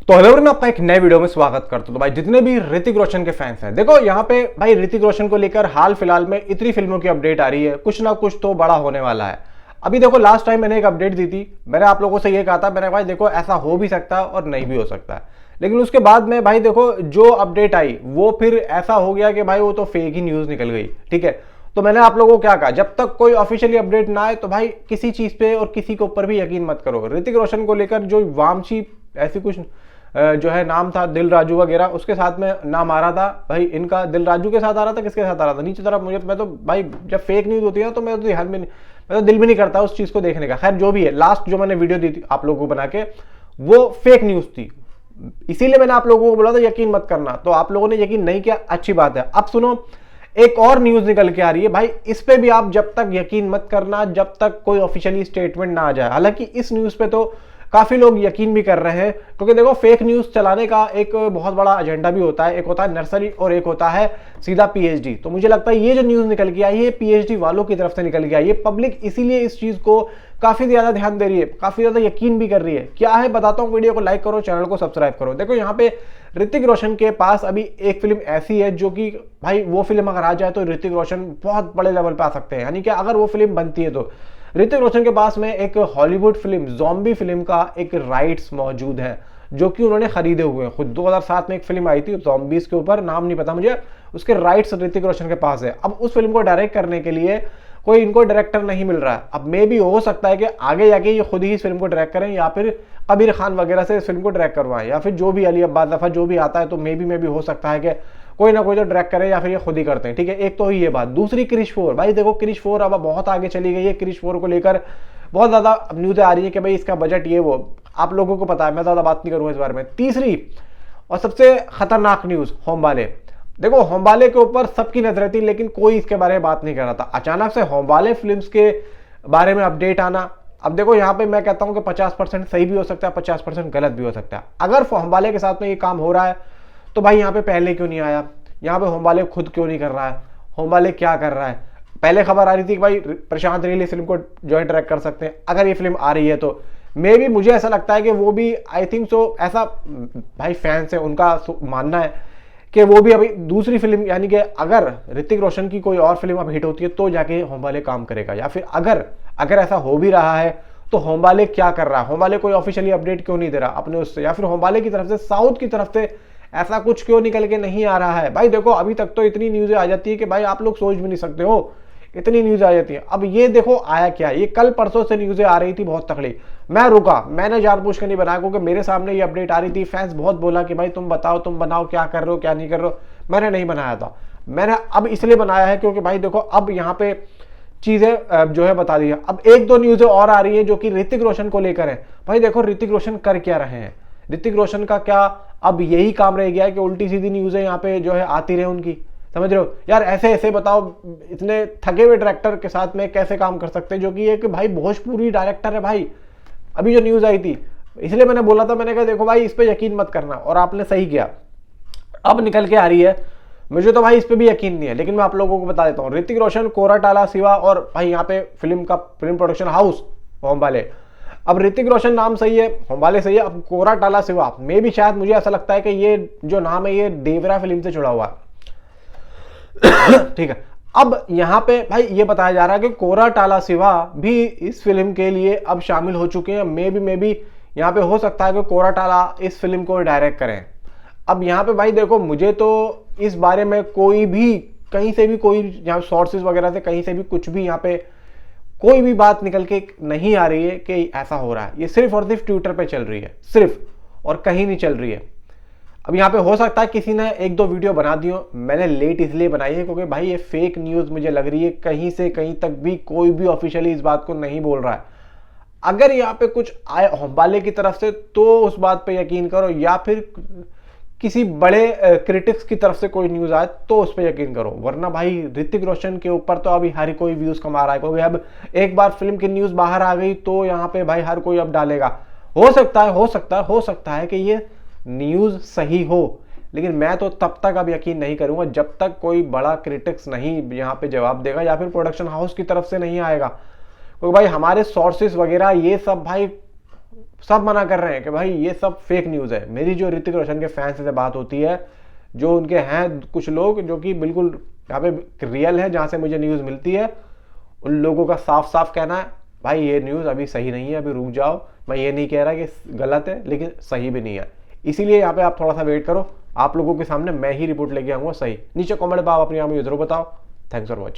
तो hello everyone, आपका एक नए वीडियो में स्वागत करता हूं। तो भाई जितने भी ऋतिक रोशन के फैंस हैं, देखो यहाँ पे भाई ऋतिक रोशन को लेकर हाल फिलहाल में इतनी फिल्मों की अपडेट आ रही है, कुछ ना कुछ तो बड़ा होने वाला है। अभी देखो लास्ट टाइम मैंने एक अपडेट दी थी, मैंने आप लोगों से ये कहा था, मैंने भाई देखो ऐसा हो भी सकता है और नहीं भी हो सकता है। लेकिन उसके बाद में भाई देखो जो अपडेट आई वो फिर ऐसा हो गया कि भाई वो तो फेक ही न्यूज निकल गई। ठीक है, तो मैंने आप लोगों को क्या कहा, जब तक कोई ऑफिशियली अपडेट ना आए तो भाई किसी चीज पे और किसी के ऊपर भी यकीन मत करो। ऋतिक रोशन को लेकर जो वामची ऐसी कुछ जो है नाम था, दिल राजू वगैरह, उसके साथ में नाम आ रहा था भाई। इनका दिल राजू के साथ आ रहा था, किसके साथ आ रहा था नीचे तरफ, मैं तो भाई जब फेक न्यूज होती है ना तो मैं तो ध्यान में नहीं, मैं तो दिल भी नहीं करता उस चीज को देखने का। खैर जो भी है, लास्ट जो मैंने वीडियो दी थी आप लोगों को बना के, वो फेक न्यूज थी, इसीलिए मैंने आप लोगों को बोला था यकीन मत करना। तो आप लोगों ने यकीन नहीं किया, अच्छी बात है। अब सुनो, एक और न्यूज निकल के आ रही है भाई, इस पे भी आप जब तक यकीन मत करना जब तक कोई ऑफिशियली स्टेटमेंट ना आ जाए। हालांकि इस न्यूज पे तो काफी लोग यकीन भी कर रहे हैं, क्योंकि देखो फेक न्यूज चलाने का एक बहुत बड़ा एजेंडा भी होता है, एक होता है नर्सरी और एक होता है सीधा पीएचडी। तो मुझे लगता है ये जो न्यूज निकल के आई है पीएचडी वालों की तरफ से निकल के आई है। पब्लिक इसीलिए इस चीज को काफी ज्यादा ध्यान दे रही है, काफी ज्यादा यकीन भी कर रही है। क्या है बताता हूँ, वीडियो को लाइक करो, चैनल को सब्सक्राइब करो। देखो यहाँ पे ऋतिक रोशन के पास अभी एक फिल्म ऐसी है जो कि भाई वो फिल्म अगर आ जाए तो ऋतिक रोशन बहुत बड़े लेवल पे आ सकते हैं। यानी कि अगर वो फिल्म बनती है तो ऋतिक रोशन के पास में एक हॉलीवुड फिल्म ज़ॉम्बी फिल्म का एक राइट्स मौजूद है जो कि उन्होंने खरीदे हुए हैं खुद। 2007 में एक फिल्म आई थी ज़ॉम्बीज के ऊपर, नाम नहीं पता मुझे, उसके राइट्स ऋतिक रोशन के पास है। अब उस फिल्म को डायरेक्ट करने के लिए कोई इनको डायरेक्टर नहीं मिल रहा है। अब मे भी हो सकता है कि आगे जाके ये खुद ही इस फिल्म को डायरेक्ट करें या फिर कबीर खान वगैरह से इस फिल्म को डायरेक्ट करवाएं, या फिर जो भी अली अब्बास दफा जो भी आता है, तो मे भी हो सकता है कि कोई ना कोई तो डायरेक्ट करे या फिर ये खुद ही करते हैं। ठीक है, एक तो ही ये बात। दूसरी क्रिश 4, भाई देखो क्रिश 4 अब बहुत आगे चली गई है। क्रिश 4 को लेकर बहुत ज्यादा न्यूज़ें आ रही है कि भाई इसका बजट ये वो, आप लोगों को पता है, मैं ज्यादा बात नहीं करूंगा इस बारे में। तीसरी और सबसे खतरनाक न्यूज, होमबाले। देखो होमबाले के ऊपर सबकी नजर थी लेकिन कोई इसके बारे में बात नहीं कर रहा था। अचानक से होमबाले फिल्म्स के बारे में अपडेट आना। अब देखो यहाँ पे मैं कहता हूँ कि 50% सही भी हो सकता है, 50% गलत भी हो सकता है। अगर होमबाले के साथ में ये काम हो रहा है तो भाई यहाँ पे पहले क्यों नहीं आया, यहाँ पे होमबाले खुद क्यों नहीं कर रहा है, होमबाले क्या कर रहा है। पहले खबर आ रही थी कि भाई प्रशांत नील इस फिल्म को जो है डायरेक्ट कर सकते हैं। अगर ये फिल्म आ रही है तो मे भी, मुझे ऐसा लगता है कि वो भी, आई थिंक सो, ऐसा भाई फैंस है उनका मानना है कि वो भी अभी दूसरी फिल्म, यानी कि अगर ऋतिक रोशन की कोई और फिल्म अब हिट होती है तो जाके होमबाले काम करेगा। या फिर अगर ऐसा हो भी रहा है तो होमबाले क्या कर रहा है, होमबाले कोई ऑफिशियली अपडेट क्यों नहीं दे रहा अपने उससे, या फिर होमबाले की तरफ से, साउथ की तरफ से ऐसा कुछ क्यों निकल के नहीं आ रहा है। भाई देखो अभी तक तो इतनी न्यूज़ें आ जाती है कि भाई आप लोग सोच भी नहीं सकते हो, इतनी न्यूज़ आ जाती है। अब ये देखो आया क्या, ये कल परसों से न्यूज़ें आ रही थी बहुत तकड़ी। मैं रुका, मैंने जानबूझ के नहीं बनाया क्योंकि मेरे सामने ये अपडेट आ रही थी। फैंस बहुत बोला कि भाई तुम बताओ, तुम बनाओ, क्या कर रहे हो क्या नहीं कर रहे हो। मैंने नहीं बनाया था, मैंने अब इसलिए बनाया है क्योंकि भाई देखो अब यहाँ पे चीजें जो है बता दी है। अब एक दो न्यूज़ें और आ रही है जो कि ऋतिक रोशन को लेकर है। भाई देखो ऋतिक रोशन कर क्या रहे हैं, ऋतिक रोशन का क्या अब यही काम रह गया है कि उल्टी सीधी न्यूज़ें यहाँ पे जो है आती रहे उनकी, समझ रहे हो यार। ऐसे ऐसे बताओ, इतने थके हुए डायरेक्टर के साथ में कैसे काम कर सकते हैं, जो कि एक भाई भोजपुरी डायरेक्टर है भाई। अभी जो न्यूज़ आई थी, इसलिए मैंने बोला था, मैंने कहा देखो भाई इस पे यकीन मत करना, और आपने सही किया। अब निकल के आ रही है, मुझे तो भाई इस पे भी यकीन नहीं है, लेकिन मैं आप लोगों को बता देता हूँ। ऋतिक रोशन, कोराटाला सिवा, और भाई यहाँ पे फिल्म प्रोडक्शन हाउस होमबाले। अब ऋतिक रोशन नाम सही है, होमबाले सही है, अब कोराटाला सिवा में भी शायद, मुझे ऐसा लगता है कि ये जो नाम है ये देवरा फिल्म से जुड़ा हुआ है। ठीक है, अब यहाँ पे भाई ये बताया जा रहा है कि कोराटाला सिवा भी इस फिल्म के लिए अब शामिल हो चुके हैं। मे भी यहाँ पे हो सकता है कि कोराटाला इस फिल्म को डायरेक्ट करें। अब यहाँ पे भाई देखो, मुझे तो इस बारे में कोई भी, कहीं से भी कोई यहाँ सोर्सेज वगैरह से कहीं से भी कुछ भी यहाँ पे कोई भी बात निकल के नहीं आ रही है कि ऐसा हो रहा है। ये सिर्फ और सिर्फ ट्विटर पे चल रही है, सिर्फ, और कहीं नहीं चल रही है। अब यहाँ पे हो सकता है किसी ने एक दो वीडियो बना दी हो, मैंने लेट इसलिए बनाई है क्योंकि भाई ये फेक न्यूज़ मुझे लग रही है। कहीं से कहीं तक भी कोई भी ऑफिशियली इस बात को नहीं बोल रहा है। अगर यहाँ पे कुछ आए होमबाले की तरफ से तो उस बात पे यकीन करो, या फिर किसी बड़े क्रिटिक्स की तरफ से कोई न्यूज़ आए तो उस पर यकीन करो, वरना भाई ऋतिक रोशन के ऊपर तो अभी हर कोई व्यूज़ कमा रहा है। क्योंकि अब एक बार फिल्म की न्यूज़ बाहर आ गई तो यहाँ पे भाई हर कोई अब डालेगा। हो सकता है कि ये न्यूज़ सही हो, लेकिन मैं तो तब तक अब यकीन नहीं करूंगा जब तक कोई बड़ा क्रिटिक्स नहीं यहाँ पे जवाब देगा, या फिर प्रोडक्शन हाउस की तरफ से नहीं आएगा। क्योंकि भाई हमारे सोर्सेस वगैरह ये सब भाई सब मना कर रहे हैं कि भाई ये सब फेक न्यूज़ है। मेरी जो ऋतिक रोशन के फैंस से बात होती है, जो उनके हैं कुछ लोग जो कि बिल्कुल यहाँ पे रियल है, जहाँ से मुझे न्यूज़ मिलती है, उन लोगों का साफ साफ कहना है भाई ये न्यूज़ अभी सही नहीं है, अभी रुक जाओ। मैं ये नहीं कह रहा कि गलत है, लेकिन सही भी नहीं है। इसीलिए यहाँ पे आप थोड़ा सा वेट करो, आप लोगों के सामने मैं ही रिपोर्ट लेके आऊँगा सही। नीचे कॉमेंट में आप अपनी जरूर बताओ। Thanks for watching.